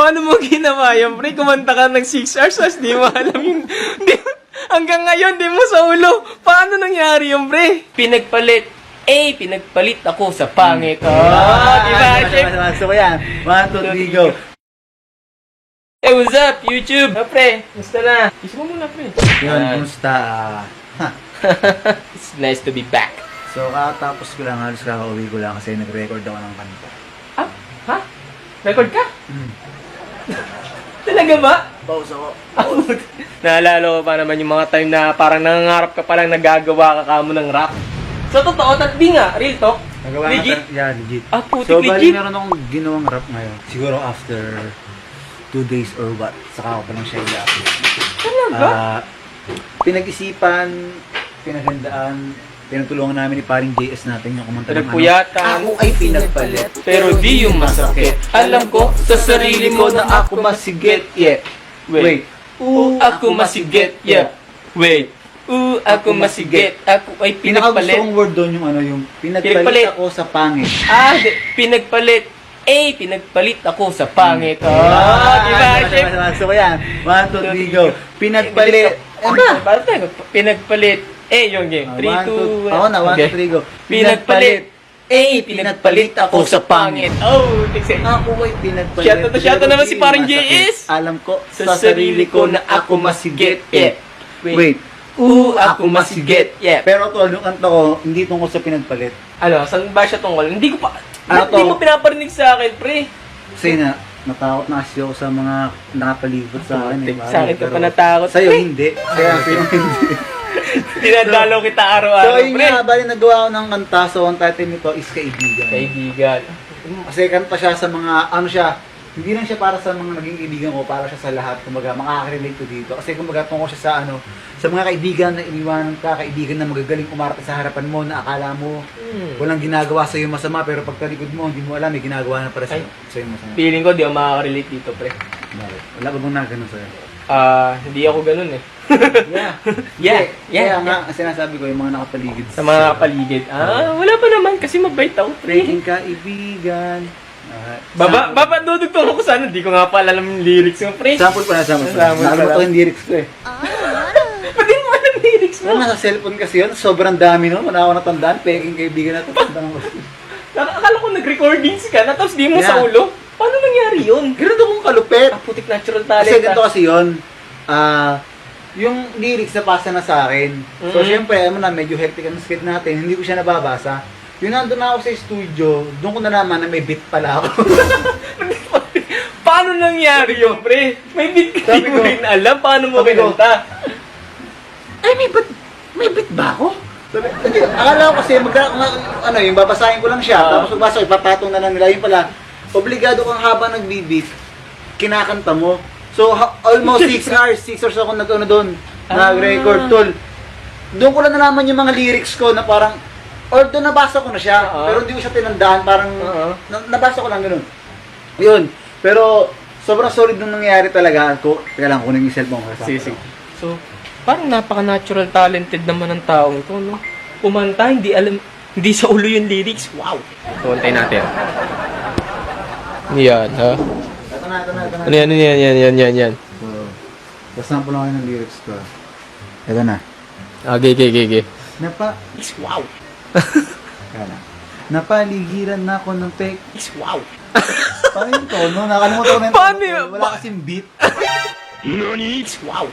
Paano mo ginawa yan, pre? Kumanta ka ng 6 hours, as di mo alam yung... hanggang ngayon, di mo sa ulo. Paano nangyari yung pre? Pinagpalit. Pinagpalit ako sa pangit. Diba, chef? So yan, 1, 2, 3, go. Hey, what's up, YouTube? Pre, gusto na? Kiss mo muna, pre. Yun, kumusta? It's nice to be back. So, kakatapos ko lang, halos kakauwi ko lang kasi nag-record ako ng kanta. Ah? Ha? Record ka? Talaga ba? Pause ako. Naalala ko pa naman yung mga time na parang nangangarap ka palang nagagawa ka kamo ng rap. So, totoo, di nga, real talk. Nagawa Legit? Yeah, legit. Ah, putik, So, bali legit. meron akong ginawang rap ngayon. Siguro after 2 days or what, saka ako pa lang siya i-upload. Talaga? Pinag-isipan, pinagandaan, pinagtulungan namin ni paring JS natin yung kumanta ng Pinagpuyatan. Ako ay pinagpalit. Pero di yung masakit. Alam ko, sa sarili mo na ako masigit. Yeah. Wait. Ako masigit. Yeah. Wait. Ako masigit. Ako ay Pinakagusto pinagpalit. kong word doon yung ano, yung Pinagpalit. pinagpalit ako sa pangit. Pinagpalit. Pinagpalit ako sa pangit. Diba, chef? So yan, 1, 2, 3, go. Pinagpalit. Pinagpalit. Yung game. 3, 2, 1. Ako na, 1, 2, 3, go. Pinagpalit. Pinagpalit ako sa pangit. Tigse. Ako ay pinagpalit. Shoutout naman si paring JS. Alam ko Sa sarili ko na ako masigit. Wait. Ako masigit. Pero tol, yung kanta ko, hindi tungkol sa pinagpalit. Ano, saan ba siya tungkol? Hindi ko pa... Ano Ba't di to? mo pinaparinig sa akin, pre? Kasi natakot na kasi ako sa mga nakapalibot sa akin. Sa akin ka pa natakot. Sa'yo Pre, hindi. Sa'yo hindi. dinadalaw kita So araw-araw, yun pre. nga, bali nagawa ko ng kanta. So ang title nito is Kaibigan. Kaibigan. Kasi kanta siya sa mga, ano siya, hindi lang siya para sa mga naging kaibigan ko, para siya sa lahat. Kumbaga, makaka-relate ko dito. Kasi kumbaga, tungkol siya sa ano, sa mga kaibigan na iniwanan ka, kaibigan na magagaling umarte sa harapan mo, na akala mo walang ginagawa sa iyo masama, pero pagtalikod mo, hindi mo alam, may ginagawa na para sa iyo masama. Feeling ko, di ako makaka-relate dito, pre. Bakit? Wala ba bang nagano sa'yo? Hindi ako ganun eh. Yeah. Yeah. Kaya nga, sinasabi ko, yung mga nakapaligid. Sa mga nakapaligid. Wala pa naman kasi mabait ako, pre. Breaking kaibigan. Baba, dudugtong ako sana. Di ko nga pa alam yung lyrics mo, pre. Sample pa. Nakalimutan ko yung lyrics ko eh. Pati mo alam yung lyrics mo. Ano, nasa cellphone kasi yun, sobrang dami nun. Wala ako natandaan, peking kaibigan na ito. Akala ko nag-recordings ka na, tapos di mo Yeah. sa ulo. Paano nangyari yun? Ganun akong kalupit. Putik natural talent. Kasi ganito kasi yun, yung lyrics na pasa na sa akin. So, syempre, medyo hectic ang skid natin, hindi ko siya nababasa. Yun, nandun na ako sa studio, doon ko nalaman na may beat pala ako. Paano nangyari yun, pre? May beat ka, di Sabi mo ko- rin alam. Paano mo sabi ko, kinanta? Ay, may beat ba ako? Sabi, hindi, akala ko kasi, yung babasahin ko lang siya, tapos magbasa, ipapatong na lang nila. Yun pala, obligado kang habang nag-beat, kinakanta mo. So, almost 6 hours, 6 hours ako doon, nag-record, tol. Doon ko lang nalaman yung mga lyrics ko na parang, although nabasa ko na siya, pero hindi ko siya tinandaan, parang, nabasa ko lang ganun. Yun, pero, sobrang solid nung nangyari talaga. Teka lang, kunin yung cellphone ko. Sige. So, parang napaka-natural talented naman ng taong ito, no? Kumanta, hindi sa ulo yung lyrics. Wow! So, antayin natin. Yan, ha? Ito na. Ano yan? So, kasample lang kayo ng lyrics ko. Ito na. Okay. Wow! Kaya na. Napaligiran na ako ng fake. Wow! Paano yung tono? Nakalimutan ko na yung Paano tono. yun? Wala kasing beat. Wow!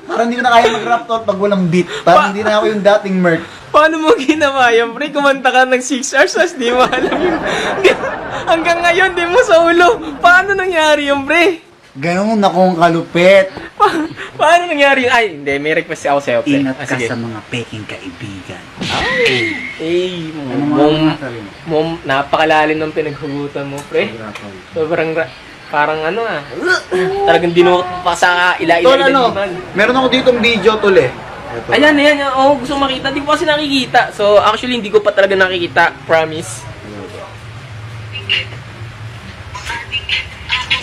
Parang hindi ko na kaya mag-rap tol pag walang beat. Parang hindi na ako yung dating Merc. Paano mo ginawa yan, pre? Kumanta ka ng 6 hours, as di mo alam yung... Hanggang ngayon, di mo sa ulo. Paano nangyari yung pre? Ganun akong kalupit. Paano nangyari yun? Ay, hindi. May request ako sa'yo, pre. Ingat ka Sige. sa mga peking kaibigan. Ano mga sabi mo? mom, napakalalim ng pinaghugutan mo, pre. Sobrang, parang talagang dinukot pa sa Tol, ila-ila. meron ako ditong video tol eh. Ito. Ayan. Gusto kong makita. Hindi ko kasi nakikita. So, actually, hindi ko pa talaga nakikita. Promise.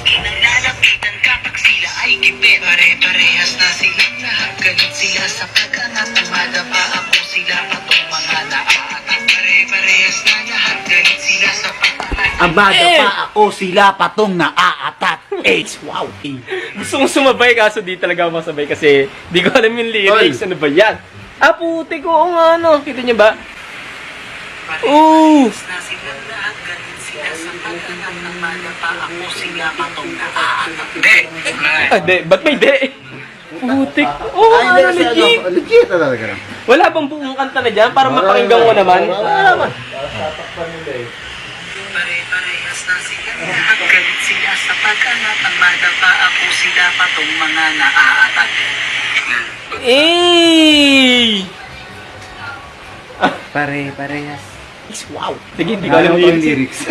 Kinalalapitan kapag sila ay gipit Pare-parehas na silang lahat Galit sila sa pag-angat Tumadapa ako sila patong mga naaatak Pare-parehas na lahat Galit sila sa pag-angat Abada pa ako sila patong naaatat. H, wow. Gusto kong sumabay kaso di talaga ako masabay kasi di ko alam yung lyrics. Ano ba yan? Ah, puti ko. Oo nga, ano. Kita niyo ba? Ooh! Parehas na silang lahat, galit sila sa pag-angat ng madapa ako sila patong naaatak. Ah, de. Ba't may de? Putik. Oo, Ay, ano, hindi, kasi legit. legit na talaga. Wala bang buong kanta na dyan para mapakinggan ko naman? Wala naman. Pare-parehas na silang lahat, galit sila sa pag-angat ng madapa ako sila patong mga naaatak. Eh! Pare-parehas. Wow. Sige, hindi ko alam yung lyrics.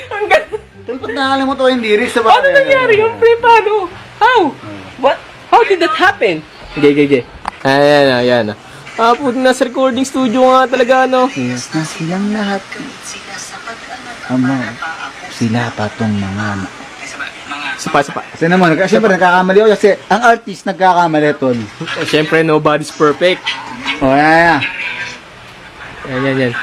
Ang ganda. Tol, ba't nakalimutan ko yung lyrics? Paano nangyari yung pre? Paano? How? What? How did that happen? Sige. Ayan. Ah, puti nasa recording studio nga talaga, no? Parehas na silang lahat. Galit sila sa pag-angat ng Ama, madapa ako sila patong mga... Sapa. Kasi naman, kasi siyempre nagkakamali ako kasi ang artist nagkakamali, Tol. Eh, syempre, nobody's perfect. O, yan. Yan.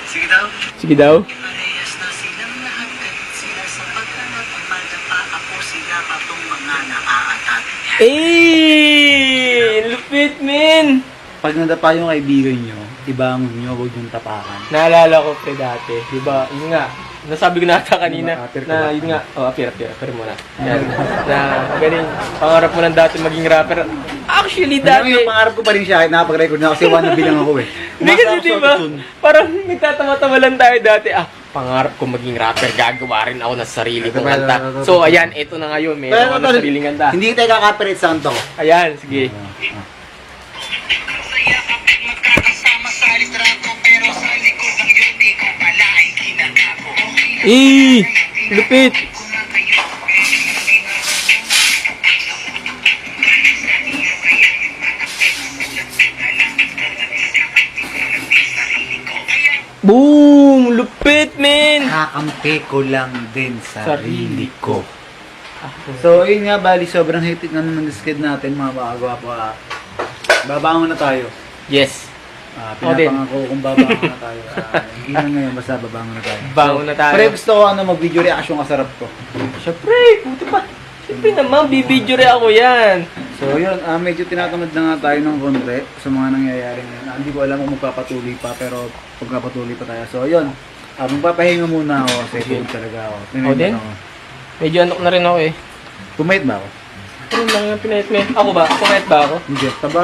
Sige daw. Sige daw. Parehas na silang lahat, galit sila sa pag-angat ng madapa ako sila patong mga naaatak. Eh! Lupit, men! Pag nadapa yung kaibigan nyo, ibangon nyo, huwag yung tapakan. Naalala ko pre dati, di ba? Yun nga, nasabi ko na ata kanina Apir ka na ba? yun nga, apir muna. Yan. Na galing, pangarap mo lang dati maging rapper. Actually, Dati. dati, Yung pangarap ko pa rin siya kahit nakapag-record na kasi wannabe lang ako eh. hindi kasi Umasa ako di sa ba? autotune. Parang nagtatama-tama lang tayo dati, pangarap ko maging rapper, gagawa rin ako ng sarili kong kanta. So, ayan, ito na ngayon, meron ako ng Tol, sariling kanta. hindi tayo kaka-copyright sound to. Ayan, sige. Saya kapag magkakasama sa litrato pero sa likod ng yun di ko pala ay kinakago. Lupit! Ko na kayo. Boom! Lupit, men! Kakampi ko lang din Sarili sarili ko. So, yun nga, bali, sobrang hectic na naman skid natin, mga bagwapo. Babangon na tayo. Yes. Ako din. Pinapangako kung babangon na tayo. Hindi na ngayon, basta babangon na tayo. Bangon na tayo. Pre, gusto ko mag-video reaction kasarap ko. Siyempre, puti pa. Siyempre naman, bibidyo rin ako yan. So, yun, medyo tinatamad na nga tayo ng konti sa mga nangyayari ngayon. Hindi ko alam kung magpapatuloy pa, pero pagpapatuloy pa tayo. So, yun, magpapahinga muna ako kasi tulog talaga ako. Ako din? Medyo anok na rin ako eh. Pumayit ba ako? Ano lang yung pinahit mo? Ako ba? Pumayat ba ako? Hindi, taba.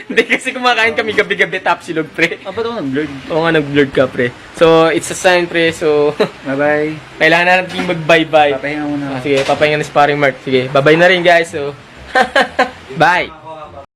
Hindi kasi kumakain kami gabi-gabi tapsilog pre. Ba't ako nag-blurred? Oo nga, nag-blurred ka pre. So, it's a sign pre. So, Bye-bye. kailangan na natin mag-bye-bye. Papahinga muna ako. Sige, papahinga na si Sparring Mark. Sige, bye-bye na rin guys. So, bye!